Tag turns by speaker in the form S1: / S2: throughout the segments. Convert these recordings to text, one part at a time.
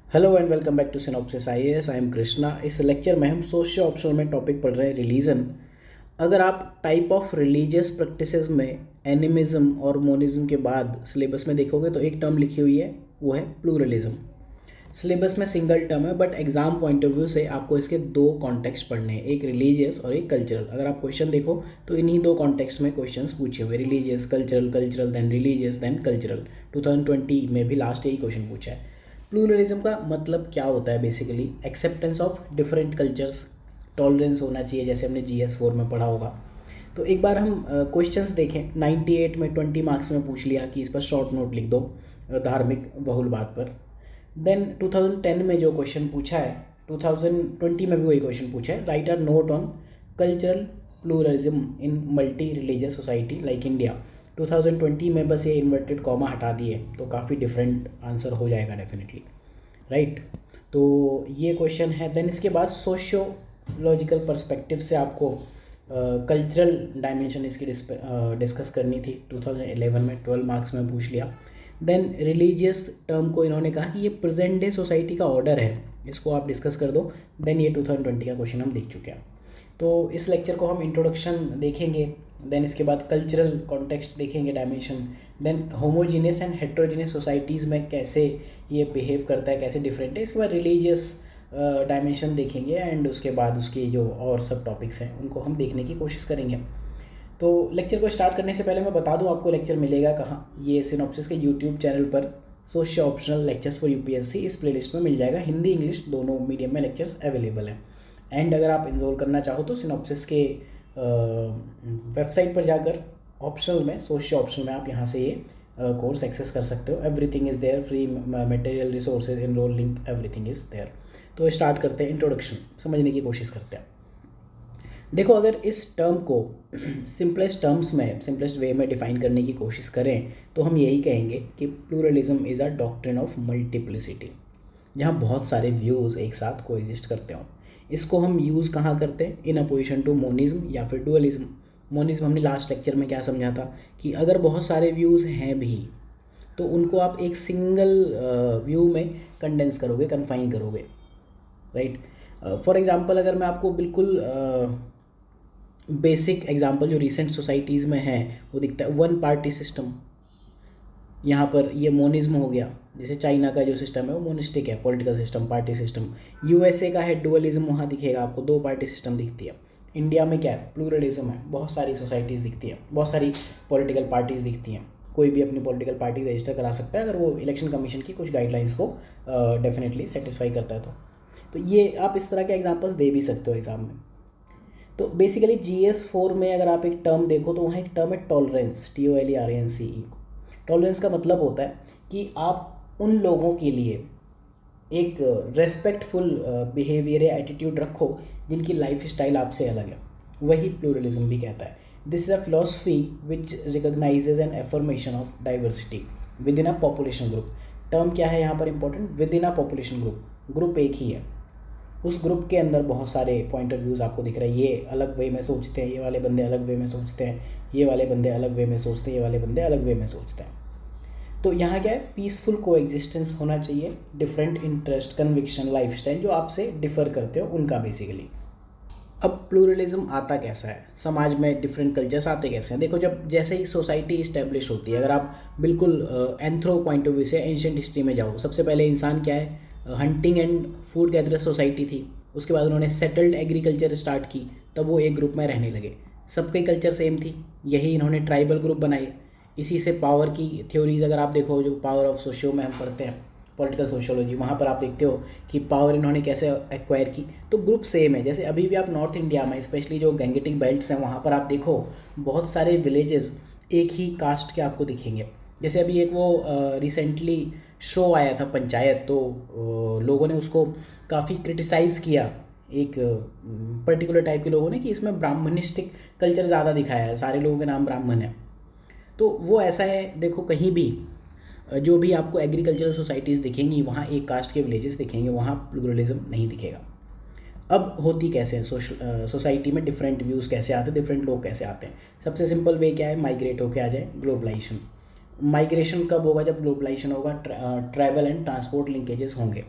S1: Hello and welcome back to synopsis IAS. I am Krishna. इस lecture में हम socio optional में टॉपिक पढ़ रहे हैं रिलीजन। अगर आप टाइप ऑफ रिलीजियस प्रैक्टिसेस में एनिमिज्म और मोनिज्म के बाद सिलेबस में देखोगे तो एक टर्म लिखी हुई है, वो है प्लूरलिज्म। सिलेबस में सिंगल टर्म है but exam point of view से आपको इसके दो कॉन्टेक्स्ट पढ़ने हैं, एक रिलीजियस और एक कल्चरल। अगर आप क्वेश्चन देखो तो इन्हीं दो कॉन्टेक्स्ट में क्वेश्चंस पूछे हुए, religious cultural, cultural then religious then cultural. 2020 में भी लास्ट यही क्वेश्चन पूछा है। प्लूरलिज्म का मतलब क्या होता है? Basically acceptance of different cultures, tolerance होना चाहिए, जैसे हमने GS4 में पढ़ा होगा। तो एक बार हम क्वेश्चंस देखें। 98 में 20 मार्क्स में पूछ लिया कि इस पर शॉर्ट नोट लिख दो धार्मिक बहुल बात पर। देन 2010 में जो क्वेश्चन पूछा है, 2020 में भी वही क्वेश्चन पूछा है, right a note on cultural pluralism in multi religious society like India. 2020 में बस ये इन्वर्टेड कॉमा हटा दिए तो काफ़ी डिफरेंट आंसर हो जाएगा डेफिनेटली, राइट। तो ये क्वेश्चन है। देन इसके बाद सोशियोलॉजिकल पर्सपेक्टिव से आपको कल्चरल डायमेंशन इसकी डिस्कस करनी थी। 2011 में 12 मार्क्स में पूछ लिया। देन रिलीजियस टर्म को इन्होंने कहा कि ये प्रेजेंट डे सोसाइटी का ऑर्डर है, इसको आप डिस्कस कर दो। देन ये 2020 का क्वेश्चन हम देख चुके हैं। तो इस लेक्चर को हम इंट्रोडक्शन देखेंगे, देन इसके बाद कल्चरल कॉन्टेक्स्ट देखेंगे, dimension, then homogeneous and heterogeneous societies में कैसे ये बिहेव करता है, कैसे डिफरेंट है। इसके बाद रिलीजियस डायमेंशन देखेंगे एंड उसके बाद उसकी जो और सब टॉपिक्स हैं उनको हम देखने की कोशिश करेंगे। तो लेक्चर को स्टार्ट करने से पहले मैं बता दूं आपको लेक्चर मिलेगा कहाँ। ये सिनॉप्सिस के यूट्यूब चैनल पर socio optional lectures for UPSC इस प्लेलिस्ट में मिल जाएगा। हिंदी इंग्लिश दोनों मीडियम में लेक्चर्स अवेलेबल हैं। एंड अगर आप इनरोल करना चाहो तो सिनॉप्सिस के वेबसाइट पर जाकर ऑप्शनल में, सोशियो ऑप्शनल में आप यहाँ से ये कोर्स एक्सेस कर सकते हो। Everything is there, free material, resources, enrol link, everything is there. तो स्टार्ट करते हैं, इंट्रोडक्शन समझने की कोशिश करते हैं। देखो, अगर इस टर्म को सिंपलेस्ट टर्म्स में, सिंपलेस्ट वे में डिफाइन करने की कोशिश करें तो हम यही कहेंगे कि pluralism is a doctrine of multiplicity, जहाँ बहुत सारे व्यूज़ एक साथ कोएग्जिस्ट करते हों। इसको हम यूज़ कहाँ करते हैं? इन अपोजिशन टू मोनिज्म या फिर डुअलिज्म। मोनिज्म हमने लास्ट लेक्चर में क्या समझा था कि अगर बहुत सारे व्यूज़ हैं भी तो उनको आप एक सिंगल व्यू में कंडेंस करोगे, कन्फाइन करोगे, राइट। फॉर एग्जांपल अगर मैं आपको बिल्कुल बेसिक एग्जांपल जो रिसेंट सोसाइटीज़ में है वो दिखता है, वन पार्टी सिस्टम। यहाँ पर ये मोनिज्म हो गया। जैसे चाइना का जो सिस्टम है वो मोनिस्टिक है, political system, party system. USA का है डुअलिज्म, वहाँ दिखेगा आपको दो पार्टी सिस्टम दिखती है। इंडिया में क्या है? प्लूरलिज्म है, बहुत सारी सोसाइटीज़ दिखती है, बहुत सारी पॉलिटिकल पार्टीज़ दिखती हैं। कोई भी अपनी पॉलिटिकल पार्टी रजिस्टर करा सकता है अगर वो इलेक्शन कमीशन की कुछ गाइडलाइंस को डेफिनेटली सेटिस्फाई करता है। तो ये आप इस तरह के एग्जांपल्स दे भी सकते हो एग्जाम में। तो बेसिकली GS4 में अगर आप एक टर्म देखो तो वहाँ एक टर्म है टॉलरेंस, TOLERANCE। टॉलरेंस का मतलब होता है कि आप उन लोगों के लिए एक रेस्पेक्टफुल बिहेवियर या एटीट्यूड रखो जिनकी लाइफ स्टाइल आपसे अलग है। वही प्लूरलिज्म भी कहता है। This is a philosophy which recognises an affirmation of diversity within a population group. Term क्या है यहाँ पर important? Within a population group. Group एक ही है, उस ग्रुप के अंदर बहुत सारे पॉइंट ऑफ व्यूज़ आपको दिख रहे हैं। ये अलग वे में सोचते हैं, ये वाले बंदे अलग वे में सोचते हैं, ये वाले बंदे अलग वे में सोचते हैं, ये वाले बंदे अलग वे में सोचते हैं। तो यहाँ क्या है? पीसफुल को एग्जिस्टेंस होना चाहिए। डिफरेंट इंटरेस्ट, कन्विक्शन, लाइफस्टाइल जो आपसे डिफर करते हो उनका बेसिकली। अब प्लूरलिज्म आता कैसा है? समाज में डिफरेंट कल्चर्स आते कैसे हैं? देखो, जब जैसे ही सोसाइटी इस्टेब्लिश होती है, अगर आप बिल्कुल एंथ्रो पॉइंट ऑफ व्यू से एंशियंट हिस्ट्री में जाओ, सबसे पहले इंसान क्या है? Hunting and food gatherer society थी। उसके बाद उन्होंने सेटल्ड एग्रीकल्चर स्टार्ट की, तब वो एक ग्रुप में रहने लगे। सबकी कल्चर सेम थी, यही इन्होंने ट्राइबल ग्रुप बनाए। इसी से पावर की थ्योरीज अगर आप देखो, जो पावर ऑफ सोशियो में हम पढ़ते हैं, पॉलिटिकल सोशियोलॉजी, वहाँ पर आप देखते हो कि पावर इन्होंने कैसे एक्वायर की। तो ग्रुप सेम है। जैसे अभी भी आप नॉर्थ इंडिया में, स्पेशली जो गैंगेटिक बेल्ट्स हैं, वहाँ पर आप देखो बहुत सारे विलेजेस एक ही कास्ट के आपको दिखेंगे। जैसे अभी एक वो रिसेंटली शो आया था पंचायत, तो लोगों ने उसको काफ़ी क्रिटिसाइज़ किया, एक पर्टिकुलर टाइप के लोगों ने, कि इसमें ब्राह्मणिस्टिक कल्चर ज़्यादा दिखाया है, सारे लोगों के नाम ब्राह्मण हैं। तो वो ऐसा है, देखो कहीं भी जो भी आपको एग्रीकल्चरल सोसाइटीज़ दिखेंगी वहाँ एक कास्ट के विलेजेस दिखेंगे, वहाँ प्लूरलिज्म नहीं दिखेगा। अब होती कैसे हैं सोसाइटी में डिफरेंट व्यूज़ कैसे आते हैं, डिफरेंट लोग कैसे आते हैं? सबसे सिंपल वे क्या है? माइग्रेट होके आ जाए, ग्लोबलाइजेशन। माइग्रेशन कब होगा? जब ग्लोबलाइजेशन होगा, ट्रैवल एंड ट्रांसपोर्ट लिंकेजेस होंगे।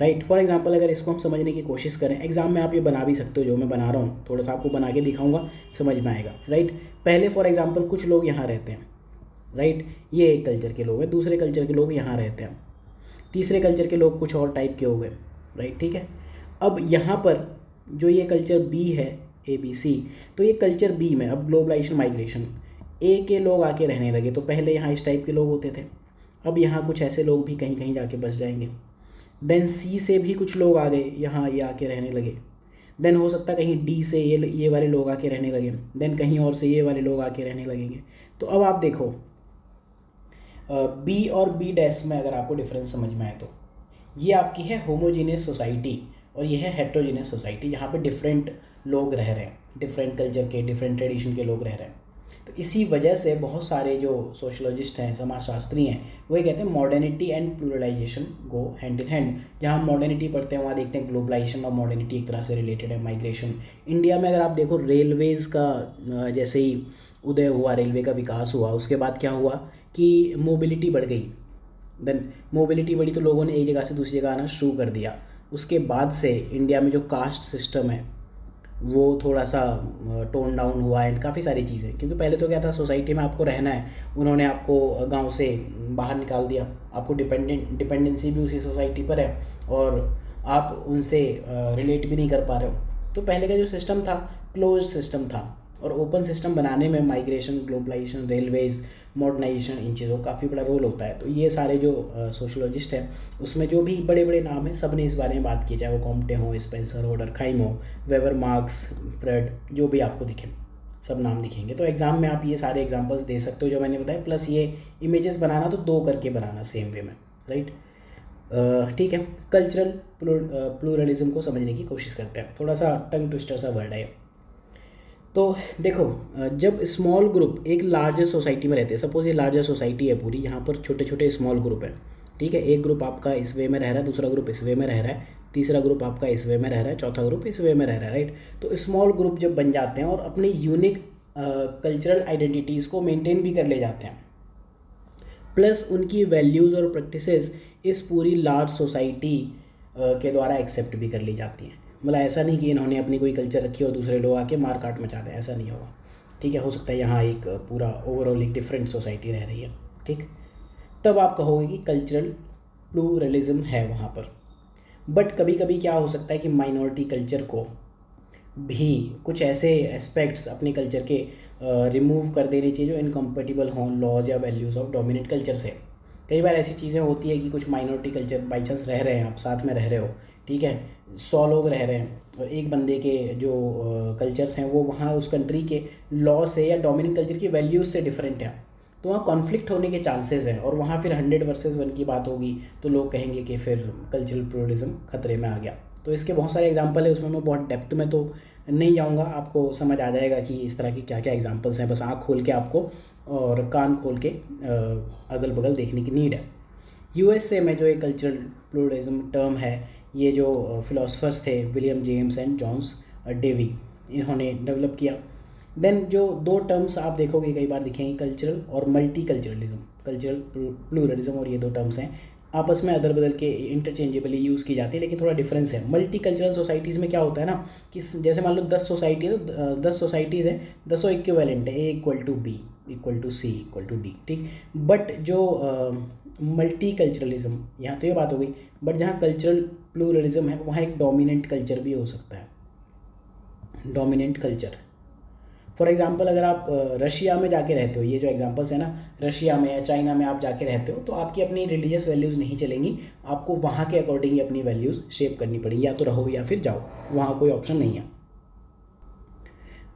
S1: राइट। फॉर एग्जांपल अगर इसको हम समझने की कोशिश करें, एग्जाम में आप ये बना भी सकते हो, जो मैं बना रहा हूँ थोड़ा सा आपको बना के दिखाऊंगा, समझ में आएगा। राइट, पहले फॉर एग्जांपल कुछ लोग यहाँ रहते हैं, राइट, ये एक कल्चर के लोग हैं, दूसरे कल्चर के लोग यहाँ रहते हैं, तीसरे कल्चर के लोग कुछ और टाइप के हो गए, राइट, ठीक है। अब यहाँ पर जो ये कल्चर बी है, ABC, तो ये कल्चर बी में अब ग्लोबलाइजेशन माइग्रेशन, ए के लोग आके रहने लगे, तो पहले यहाँ इस टाइप के लोग होते थे, अब यहाँ कुछ ऐसे लोग भी कहीं कहीं जाके बस जाएंगे। देन सी से भी कुछ लोग आ गए, यहाँ ये आके रहने लगे। देन हो सकता है कहीं डी से ये वाले लोग आके रहने लगे, देन कहीं और से ये वाले लोग आके रहने लगेंगे। तो अब आप देखो बी और बी डैश में अगर आपको डिफरेंस समझ में आए तो ये आपकी है होमोजीनियस सोसाइटी और ये है हेट्रोजीनियस सोसाइटी, जहाँ पे डिफरेंट लोग रह रहे हैं, डिफरेंट कल्चर के, डिफरेंट ट्रेडिशन के लोग रह रहे हैं। तो इसी वजह से बहुत सारे जो सोशलॉजिस्ट हैं, समाजशास्त्री हैं, वो ये कहते हैं modernity and pluralization go hand in hand. जहाँ हम मॉडर्निटी पढ़ते हैं वहाँ देखते हैं ग्लोबलाइजेशन और मॉडर्निटी एक तरह से रिलेटेड है, माइग्रेशन। इंडिया में अगर आप देखो रेलवेज़ का जैसे ही उदय हुआ, रेलवे का विकास हुआ, उसके बाद क्या हुआ कि मोबिलिटी बढ़ गई। देन मोबिलिटी बढ़ी तो लोगों ने एक जगह से दूसरी जगह आना शुरू कर दिया। उसके बाद से इंडिया में जो कास्ट सिस्टम है वो थोड़ा सा टोन डाउन हुआ एंड काफ़ी सारी चीज़ें, क्योंकि पहले तो क्या था, सोसाइटी में आपको रहना है, उन्होंने आपको गांव से बाहर निकाल दिया, आपको डिपेंडेंसी भी उसी सोसाइटी पर है और आप उनसे रिलेट भी नहीं कर पा रहे हो। तो पहले का जो सिस्टम था क्लोज सिस्टम था, और ओपन सिस्टम बनाने में माइग्रेशन, ग्लोबलाइजेशन, रेलवेज़, मॉडर्नाइजेशन, इन चीज़ों का काफ़ी बड़ा रोल होता है। तो ये सारे जो सोशलॉजिस्ट हैं उसमें जो भी बड़े बड़े नाम हैं सब ने इस बारे में बात की, चाहे वो कॉम्टे हो, स्पेंसर हो, डर्कहाइम हो, वेबर, मार्क्स, फ्रेड, जो भी आपको दिखे सब नाम दिखेंगे। तो एग्ज़ाम में आप ये सारे एग्जांपल्स दे सकते हो जो मैंने बताया, प्लस ये इमेजेस बनाना तो 2 करके बनाना सेम वे में, राइट। ठीक है, कल्चरल प्लूरलिज्म को समझने की कोशिश करते हैं। थोड़ा सा टंग ट्विस्टर सा वर्ड है। तो देखो जब स्मॉल ग्रुप एक लार्जर सोसाइटी में रहते हैं, सपोज ये लार्जर सोसाइटी है पूरी, यहाँ पर छोटे छोटे स्मॉल ग्रुप हैं, ठीक है, एक ग्रुप आपका इस वे में रह रहा है, दूसरा ग्रुप इस वे में रह रहा है, तीसरा ग्रुप आपका इस वे में रह रहा है, चौथा ग्रुप इस वे में रह रहा है, राइट। तो स्मॉल ग्रुप जब बन जाते हैं और अपनी यूनिक कल्चरल आइडेंटिटीज़ को मेंटेन भी कर ले जाते हैं, प्लस उनकी वैल्यूज़ और प्रैक्टिसेस इस पूरी लार्ज सोसाइटी के द्वारा एक्सेप्ट भी कर ली जाती हैं। मतलब ऐसा नहीं कि इन्होंने अपनी कोई कल्चर रखी और दूसरे लोग आके मार काट मचा दें, ऐसा नहीं होगा, ठीक है। हो सकता है यहाँ एक पूरा ओवरऑल एक डिफरेंट सोसाइटी रह रही है, ठीक, तब आप कहोगे कि कल्चरल प्लूरलिज्म है वहाँ पर। बट कभी कभी क्या हो सकता है कि माइनॉरिटी कल्चर को भी कुछ ऐसे एस्पेक्ट्स अपने कल्चर के रिमूव कर देने चाहिए जो इनकम्पेटिबल हों लॉज या वैल्यूज़ ऑफ डोमिनेंट कल्चर से। कई बार ऐसी चीज़ें होती है कि कुछ माइनॉरिटी कल्चर बाई चांस रह रहे हैं, आप साथ में रह रहे हो, ठीक है, 100 लोग रह रहे हैं और एक बंदे के जो कल्चर्स हैं वो वहाँ उस कंट्री के लॉ से या डोमिनेंट कल्चर की वैल्यूज़ से डिफरेंट है, तो वहाँ कॉन्फ्लिक्ट होने के चांसेस हैं और वहाँ फिर 100 वर्सेस 1 की बात होगी, तो लोग कहेंगे कि फिर कल्चरल प्लूरलिज्म खतरे में आ गया। तो इसके बहुत सारे एग्जाम्पल है, उसमें मैं बहुत डेप्थ में तो नहीं जाऊँगा, आपको समझ आ जाएगा कि इस तरह की क्या क्या एग्जाम्पल्स हैं। बस आँख खोल के आपको और कान खोल के अगल बगल देखने की नीड है। USA में जो एक कल्चरल प्लूरलिज्म टर्म है, ये जो फिलोसफर्स थे William James and Johns Dewey, इन्होंने डेवलप किया। देन जो 2 टर्म्स आप देखोगे कई बार दिखेंगे, कल्चरल और मल्टी कल्चरलिज्म, कल्चरल प्लूरलिज्म, और ये 2 टर्म्स हैं आपस में अदल बदल के इंटरचेंजेबली यूज़ की जाती है, लेकिन थोड़ा डिफरेंस है। मल्टी कल्चरल सोसाइटीज़ में क्या होता है ना कि जैसे मान लो 10 सोसाइटी है तो 10 सोसाइटीज़ हैं, 10 इक्विवेलेंट है, A = B = C = D, ठीक। बट जो मल्टी कल्चरलिज्म, यहाँ तो ये बात हो गई, बट जहाँ कल्चरल प्लूरलिज्म है वहाँ एक डोमिनेंट कल्चर भी हो सकता है, डोमिनेंट कल्चर। फॉर एग्जांपल अगर आप रशिया में जाके रहते हो, ये जो एग्जांपल्स है ना, रशिया में या चाइना में आप जाके रहते हो, तो आपकी अपनी रिलीजियस वैल्यूज़ नहीं चलेंगी, आपको वहाँ के अकॉर्डिंग ही अपनी वैल्यूज़ शेप करनी पड़ेगी, या तो रहो या फिर जाओ, वहाँ कोई ऑप्शन नहीं है।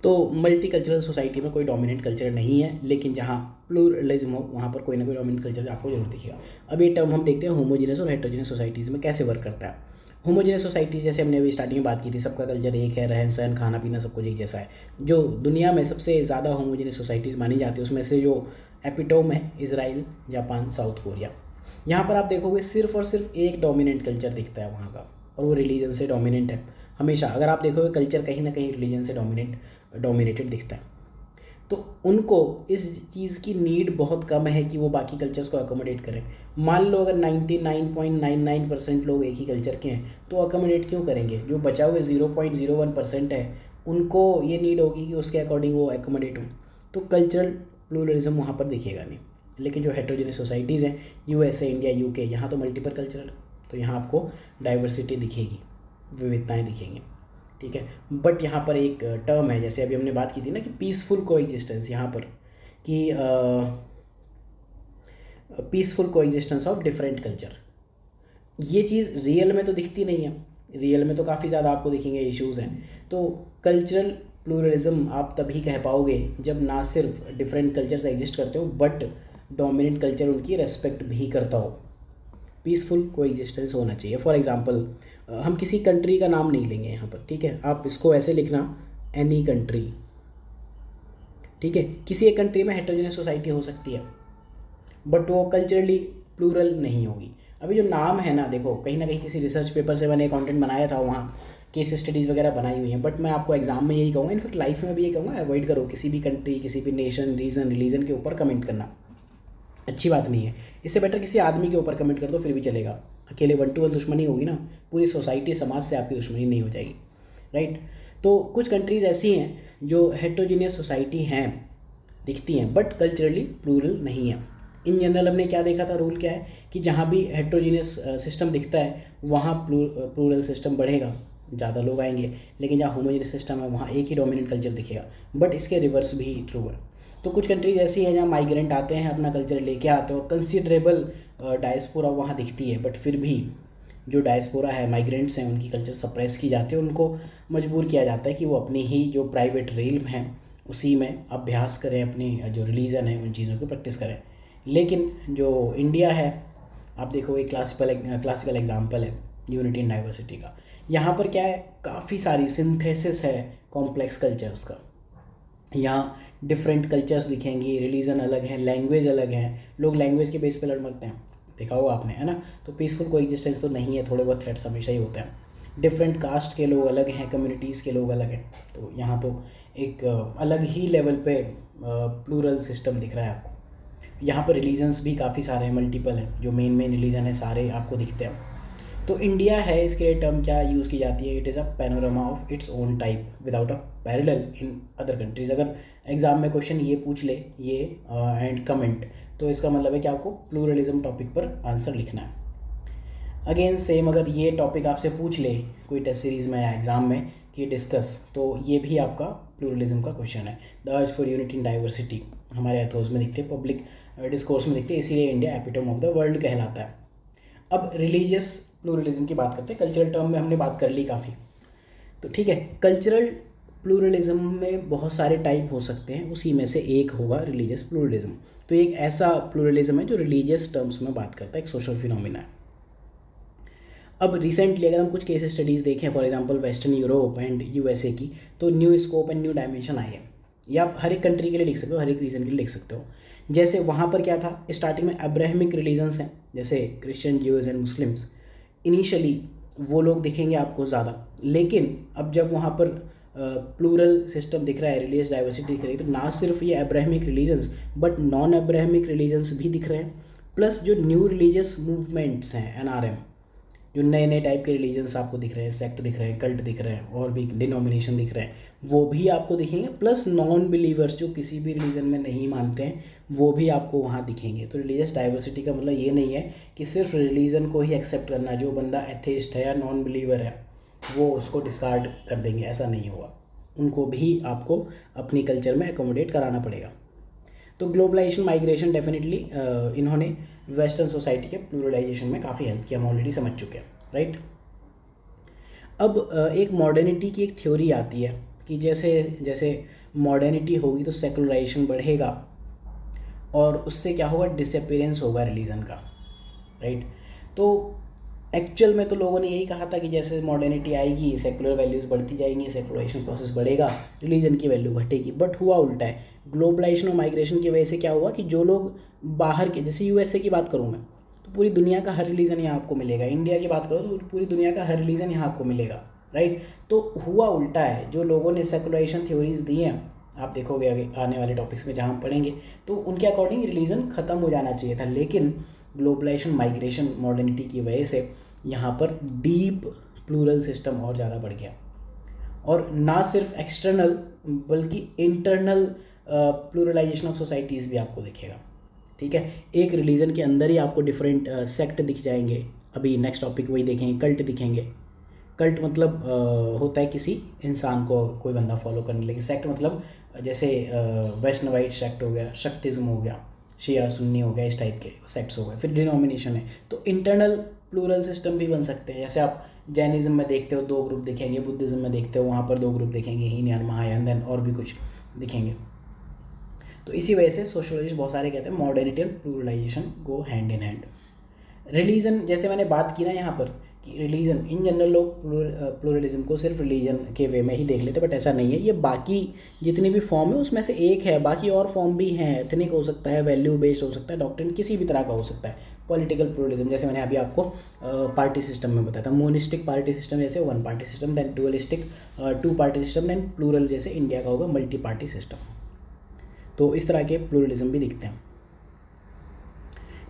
S1: तो मल्टी कल्चरल सोसाइटी में कोई डोमिनेंट कल्चर नहीं है, लेकिन जहाँ प्लूरलिज्म हो वहाँ पर कोई ना कोई डोमिनेंट कल्चर आपको जरूर दिखेगा। अब ये टर्म हम देखते हैं होमोजीनियस और हेटेरोजीनियस सोसाइटीज़ में कैसे वर्क करता है। होमोजीनियस सोसाइटी जैसे हमने अभी स्टार्टिंग में बात की थी, सबका कल्चर एक है, रहन सहन, खाना पीना सब कुछ एक जैसा है। जो दुनिया में सबसे ज़्यादा होमोजीनियस सोसाइटीज़ मानी जाती है उसमें से जो एपिटोम है इजराइल, जापान, साउथ कोरिया। यहाँ पर आप देखोगे सिर्फ और सिर्फ एक डोमिनेंट कल्चर दिखता है वहाँ का, और वो रिलीजन से डोमिनेंट है हमेशा। अगर आप देखोगे कल्चर कहीं ना कहीं रिलीजन से डोमिनेटेड दिखता है। तो उनको इस चीज़ की नीड बहुत कम है कि वो बाकी कल्चर्स को अकोमोडेट करें। मान लो अगर 99.99% लोग एक ही कल्चर के हैं तो अकोमोडेट क्यों करेंगे? जो बचा हुए 0.01% है उनको ये नीड होगी कि उसके अकॉर्डिंग वो अकोमोडेट हों, तो कल्चरल प्लूरलिज्म वहाँ पर दिखेगा नहीं। लेकिन जो हेट्रोजेनियस सोसाइटीज़ हैं, यूएसए, इंडिया, यूके, यहाँ तो मल्टीपल कल्चरल, तो यहाँ आपको डाइवर्सिटी दिखेगी, विविधताएँ दिखेंगी, ठीक है। बट यहाँ पर एक टर्म है, जैसे अभी हमने बात की थी ना कि पीसफुल कोएग्जिस्टेंस, यहाँ पर कि peaceful coexistence of different culture, ये चीज़ रियल में तो दिखती नहीं है। रियल में तो काफ़ी ज़्यादा आपको दिखेंगे इश्यूज़ हैं। तो कल्चरल प्लूरलिज्म आप तभी कह पाओगे जब ना सिर्फ डिफरेंट कल्चर्स एग्जिस्ट करते हो बट डोमिनेंट कल्चर उनकी रेस्पेक्ट भी करता हो। पीसफुल कोएग्जिस्टेंस होना चाहिए। फॉर एग्जांपल हम किसी कंट्री का नाम नहीं लेंगे यहाँ पर, ठीक है। आप इसको ऐसे लिखना, एनी कंट्री, ठीक है। किसी एक कंट्री में हेट्रोजेनियस सोसाइटी हो सकती है बट वो कल्चरली प्लूरल नहीं होगी। अभी जो नाम है ना, देखो कहीं ना कहीं किसी रिसर्च पेपर से मैंने कंटेंट बनाया था, वहाँ केस स्टडीज़ वगैरह बनाई हुई हैं, बट मैं आपको एग्जाम में यही कहूँगा, इनफैक्ट लाइफ में भी यही कहूँगा, अवॉइड करो किसी भी कंट्री, किसी भी नेशन, रीजन, रिलीजन के ऊपर कमेंट करना, अच्छी बात नहीं है। इससे बेटर किसी आदमी के ऊपर कमेंट कर दो, फिर भी चलेगा। अकेले 1-to-1 दुश्मनी होगी ना, पूरी सोसाइटी, समाज से आपकी दुश्मनी नहीं हो जाएगी, राइट। तो कुछ कंट्रीज़ ऐसी हैं जो हेट्रोजीनियस सोसाइटी हैं, दिखती हैं बट कल्चरली प्लूरल नहीं है। इन जनरल हमने क्या देखा था, रूल क्या है कि जहाँ भी हेट्रोजीनियस सिस्टम दिखता है वहाँ प्लूरल सिस्टम बढ़ेगा, ज़्यादा लोग आएंगे। लेकिन जहाँ होमोजीनियस सिस्टम है वहाँ एक ही डोमिनेंट कल्चर दिखेगा। बट इसके रिवर्स भी ट्रू है। तो कुछ कंट्रीज ऐसी हैं जहाँ माइग्रेंट आते हैं, अपना कल्चर लेके आते हैं और कंसिडरेबल डायस्पोरा वहाँ दिखती है, बट फिर भी जो डायस्पोरा है, माइग्रेंट्स हैं, उनकी कल्चर सप्रेस की जाती है, उनको मजबूर किया जाता है कि वो अपनी ही जो प्राइवेट रेल्म है उसी में अभ्यास करें, अपनी जो रिलीजन है उन चीज़ों की प्रैक्टिस करें। लेकिन जो इंडिया है, आप देखो एक क्लासिकल एग्जाम्पल है यूनिटी इन डाइवर्सिटी का। यहाँ पर क्या है, काफ़ी सारी सिंथेसिस है कॉम्प्लेक्स कल्चर्स का। यहाँ डिफरेंट कल्चर्स दिखेंगी, रिलीजन अलग है, लैंग्वेज अलग है, लोग लैंग्वेज के बेस पे लड़ मरते हैं, देखा होगा आपने, है ना। तो पीसफुल कोएग्जिस्टेंस तो नहीं है, थोड़े बहुत थ्रेट्स हमेशा ही होते हैं। डिफरेंट कास्ट के लोग अलग हैं, कम्युनिटीज़ के लोग अलग हैं, तो यहाँ तो एक अलग ही लेवल पे प्लूरल सिस्टम दिख रहा है आपको। यहाँ पर रिलीजन्स भी काफ़ी सारे हैं, मल्टीपल हैं, जो मेन रिलीजन है सारे आपको दिखते हैं। तो इंडिया है, इसके लिए टर्म क्या यूज़ की जाती है, it is a panorama of its own type without a parallel in other countries. अगर एग्जाम में क्वेश्चन ये पूछ ले, ये एंड कमेंट, तो इसका मतलब है कि आपको प्लूरलिज्म टॉपिक पर आंसर लिखना है। अगेन सेम, अगर ये टॉपिक आपसे पूछ ले कोई टेस्ट सीरीज़ में या एग्ज़ाम में कि डिस्कस, तो ये भी आपका प्लूरलिज्म का क्वेश्चन है। The urge for unity in diversity हमारे एथोस में दिखते हैं, पब्लिक डिस्कोर्स में दिखते हैं, इसीलिए India epitome of the world कहलाता है। अब रिलीजियस प्लूरलिज्म की बात करते हैं। कल्चरल टर्म में हमने बात कर ली काफ़ी, तो ठीक है। कल्चरल प्लूरलिज्म में बहुत सारे टाइप हो सकते हैं, उसी में से एक होगा रिलीजियस प्लूरलिज्म। तो एक ऐसा प्लूरलिज्म है जो रिलीजियस टर्म्स में बात करता है, एक सोशल फिनोमिना है। अब रिसेंटली अगर हम कुछ केस स्टडीज़ देखें, for example western Europe and USA की, तो new scope and new dimension आए हैं। या आप हर एक कंट्री के लिए लिख सकते हो, हर एक रीजन के लिए लिख सकते हो। जैसे वहाँ पर क्या था, स्टार्टिंग में अब्राहमिक रिलीजन्स हैं, जैसे Christian, Jews and Muslims. Initially वो लोग दिखेंगे आपको ज़्यादा, लेकिन अब जब वहाँ पर प्लूरल सिस्टम दिख रहा है, रिलीजियस डाइवर्सिटी दिख रही है, तो ना सिर्फ ये Abrahamic religions but non Abrahamic religions भी दिख रहे हैं। प्लस जो न्यू रिलीजियस मूवमेंट्स हैं, एनआरएम, जो नए नए टाइप के रिलीजन्स आपको दिख रहे हैं, सेक्ट दिख रहे हैं, कल्ट दिख रहे हैं, और भी डिनोमिनेशन दिख रहे हैं, वो भी आपको दिखेंगे। प्लस नॉन बिलीवर्स जो किसी भी रिलीजन में नहीं मानते हैं, वो भी आपको वहाँ दिखेंगे। तो रिलीजियस डाइवर्सिटी का मतलब ये नहीं है कि सिर्फ रिलीजन को ही एक्सेप्ट करना, जो बंदा एथेइस्ट है या नॉन बिलीवर है वो उसको डिस्कार्ड कर देंगे, ऐसा नहीं होगा। उनको भी आपको अपनी कल्चर में एकोमोडेट कराना पड़ेगा। तो ग्लोबलाइजेशन, माइग्रेशन, डेफिनेटली इन्होंने वेस्टर्न सोसाइटी के प्लूरलाइजेशन में काफ़ी हेल्प किया, हम ऑलरेडी समझ चुके हैं, राइट। अब एक मॉडर्निटी की एक थ्योरी आती है कि जैसे जैसे मॉडर्निटी होगी तो सेकुलराइजेशन बढ़ेगा और उससे क्या होगा, डिसअपीयरेंस होगा रिलीजन का, राइट। तो एक्चुअल में तो लोगों ने यही कहा था कि जैसे मॉडर्निटी आएगी सेकुलर वैल्यूज़ बढ़ती जाएंगी, सेकुलराइजेशन प्रोसेस बढ़ेगा, रिलीजन की वैल्यू घटेगी। बट हुआ उल्टा है। ग्लोबलाइजेशन और माइग्रेशन की वजह से क्या हुआ कि जो लोग बाहर के, जैसे यूएसए की बात करूँ मैं, तो पूरी दुनिया का हर रिलीजन यहाँ आपको मिलेगा। इंडिया की बात करो तो पूरी दुनिया का हर रिलीजन यहाँ आपको मिलेगा, राइट। तो हुआ उल्टा है, जो लोगों ने सेकुलराइजेशन थ्योरीज दी हैं आप देखोगे आगे आने वाले टॉपिक्स में जहाँ हम पढ़ेंगे, तो उनके अकॉर्डिंग रिलीजन ख़त्म हो जाना चाहिए था, लेकिन ग्लोबलाइजेशन, माइग्रेशन, मॉडर्निटी की वजह से यहाँ पर डीप प्लूरल सिस्टम और ज़्यादा बढ़ गया। और ना सिर्फ एक्सटर्नल बल्कि इंटरनल प्लूरलाइजेशन ऑफ सोसाइटीज़ भी आपको दिखेगा। ठीक है, एक रिलीजन के अंदर ही आपको डिफरेंट सेक्ट दिख जाएंगे। अभी नेक्स्ट टॉपिक वही देखेंगे, कल्ट दिखेंगे। कल्ट मतलब होता है किसी इंसान को कोई बंदा फॉलो करने लगे। सेक्ट मतलब जैसे वैष्णवाइट सेक्ट हो गया, शक्तिज्म हो गया, शिया सुन्नी हो गया, इस टाइप के सेक्ट्स हो गए। फिर डिनोमिनेशन है, तो इंटरनल प्लूरल सिस्टम भी बन सकते हैं। जैसे आप जैनिज्म में देखते हो 2 ग्रुप दिखेंगे, बुद्धिज़्म में देखते हो वहाँ पर 2 ग्रुप दिखेंगे, हीनयान, महायान, देन और भी कुछ दिखेंगे। तो इसी वजह से सोशोलॉजिस्ट बहुत सारे कहते हैं मॉडर्निटी और pluralization go hand in hand. Religion, जैसे मैंने बात की ना यहाँ पर कि रिलीजन इन जनरल लोग प्लूरलिज्म को सिर्फ रिलीजन के वे में ही देख लेते, बट ऐसा नहीं है। ये बाकी जितनी भी फॉर्म है उसमें से एक है, बाकी और फॉर्म भी हैं। एथनिक हो सकता है, वैल्यू बेस्ड हो सकता है, डॉक्ट्रिन किसी भी तरह का हो सकता है। पॉलिटिकल प्लूरलिज्म जैसे मैंने अभी आपको पार्टी सिस्टम में बताया था, मोनिस्टिक पार्टी सिस्टम जैसे 1 party system, then dualistic 2 party system, then plural जैसे इंडिया का होगा मल्टी पार्टी सिस्टम। तो इस तरह के प्लूरलिज्म भी दिखते हैं।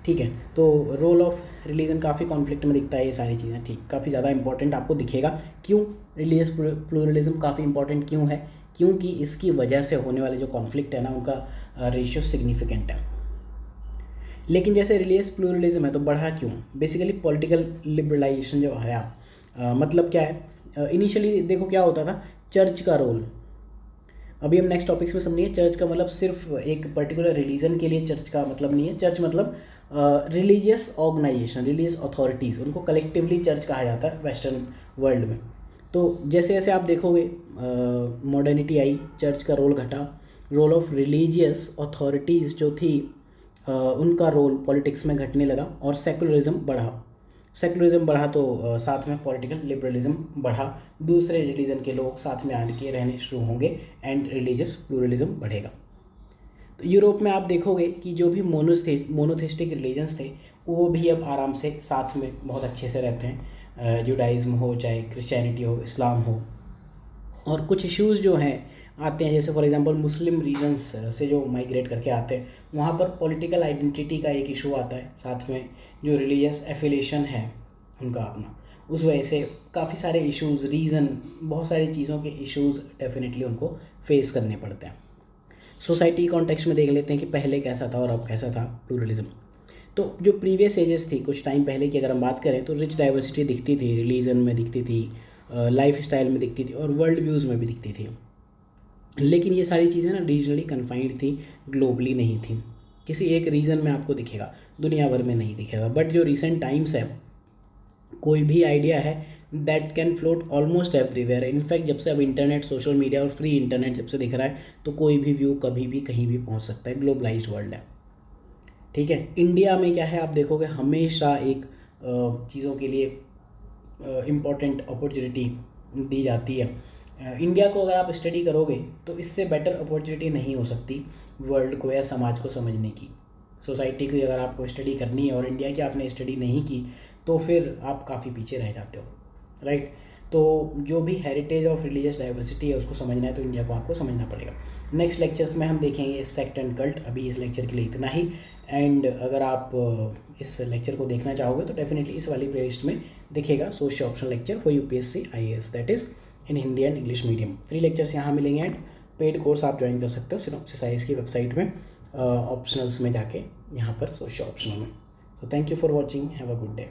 S1: ठीक है, तो रोल ऑफ रिलीजन काफ़ी कॉन्फ्लिक्ट में दिखता है, ये सारी चीज़ें ठीक काफ़ी ज़्यादा इंपॉर्टेंट आपको दिखेगा। क्यों रिलीजियस प्लूरलिज्म काफ़ी इंपॉर्टेंट क्यों है? क्योंकि इसकी वजह से होने वाले जो कॉन्फ्लिक्ट है ना, उनका रेशियो सिग्निफिकेंट है। लेकिन जैसे रिलीजियस प्लूरलिज्म है तो बढ़ा क्यों? बेसिकली पॉलिटिकल लिबरलाइजेशन जो आया, मतलब क्या है, इनिशियली देखो क्या होता था, चर्च का रोल। अभी हम नेक्स्ट टॉपिक्स में समझिए, चर्च का मतलब सिर्फ एक पर्टिकुलर रिलीजन के लिए चर्च का मतलब नहीं है। चर्च मतलब रिलीजियस ऑर्गेनाइजेशन, रिलीजियस अथॉरिटीज़, उनको कलेक्टिवली चर्च कहा जाता है वेस्टर्न वर्ल्ड में। तो जैसे जैसे आप देखोगे मॉडर्निटी आई, चर्च का रोल घटा, रोल ऑफ रिलीजियस अथॉरिटीज़ जो थी उनका रोल पॉलिटिक्स में घटने लगा, और सेकुलरिज्म बढ़ा। सेकुलरिज्म बढ़ा तो साथ में पॉलिटिकल लिबरलिज्म बढ़ा, दूसरे रिलीजन के लोग साथ में आके रहने शुरू होंगे एंड रिलीजियस प्लूरलिज्म बढ़ेगा। तो यूरोप में आप देखोगे कि जो भी मोनोथिस्टिक रिलीजन्स थे वो भी अब आराम से साथ में बहुत अच्छे से रहते हैं। जुडाइज़्म हो, चाहे क्रिश्चियनिटी हो, इस्लाम हो। और कुछ इश्यूज़ जो हैं आते हैं, जैसे फॉर एग्जांपल मुस्लिम रीजन्स से जो माइग्रेट करके आते हैं, वहाँ पर पॉलिटिकल आइडेंटिटी का एक इशू आता है, साथ में जो रिलीजियस एफिलिएशन है उनका अपना, उस वजह से काफ़ी सारे इश्यूज़, रीज़न, बहुत सारी चीज़ों के इश्यूज़ डेफिनेटली उनको फेस करने पड़ते हैं। सोसाइटी कॉन्टेक्स्ट में देख लेते हैं कि पहले कैसा था और अब कैसा था प्लूरलिज्म। तो जो प्रीवियस एजेस थी कुछ टाइम पहले की अगर हम बात करें, तो रिच डाइवर्सिटी दिखती थी, रिलीजन में दिखती थी, लाइफ स्टाइल में दिखती थी, और वर्ल्ड व्यूज़ में भी दिखती थी। लेकिन ये सारी चीज़ें ना रीजनली कन्फाइंड थी, ग्लोबली नहीं थी। किसी एक रीजन में आपको दिखेगा, दुनिया भर में नहीं दिखेगा। बट जो रिसेंट टाइम्स है, कोई भी आइडिया है that can float almost everywhere. In fact जब से अब इंटरनेट, सोशल मीडिया और फ्री इंटरनेट जब से दिख रहा है, तो कोई भी व्यू कभी भी कहीं भी पहुंच सकता है। ग्लोबलाइज्ड वर्ल्ड है। ठीक है, इंडिया में क्या है, आप देखोगे हमेशा एक चीज़ों के लिए इम्पॉर्टेंट अपॉर्चुनिटी दी जाती है। इंडिया को अगर आप स्टडी करोगे तो इससे बेटर अपॉर्चुनिटी नहीं हो सकती वर्ल्ड को या समाज को समझने की। सोसाइटी की अगर आपको स्टडी करनी है और इंडिया की आपने स्टडी नहीं की, तो फिर आप काफ़ी पीछे रह जाते हो, राइट। तो जो भी हेरिटेज ऑफ रिलीजियस डाइवर्सिटी है उसको समझना है तो इंडिया को आपको समझना पड़ेगा। नेक्स्ट लेक्चर्स में हम देखेंगे सेक्ट एंड कल्ट। अभी इस लेक्चर के लिए इतना ही। एंड अगर आप इस लेक्चर को देखना चाहोगे तो डेफिनेटली इस वाली प्लेलिस्ट में दिखेगा socio optional lecture for UPSC IAS, that is in Hindi and English medium. 3 lectures यहाँ मिलेंगे एंड पेड कोर्स आप ज्वाइन कर सकते हो सिनॉप्सिस IAS की वेबसाइट में, ऑप्शनल्स में जाके यहाँ पर सोशियो ऑप्शनल में। So thank you for watching. Have a good day.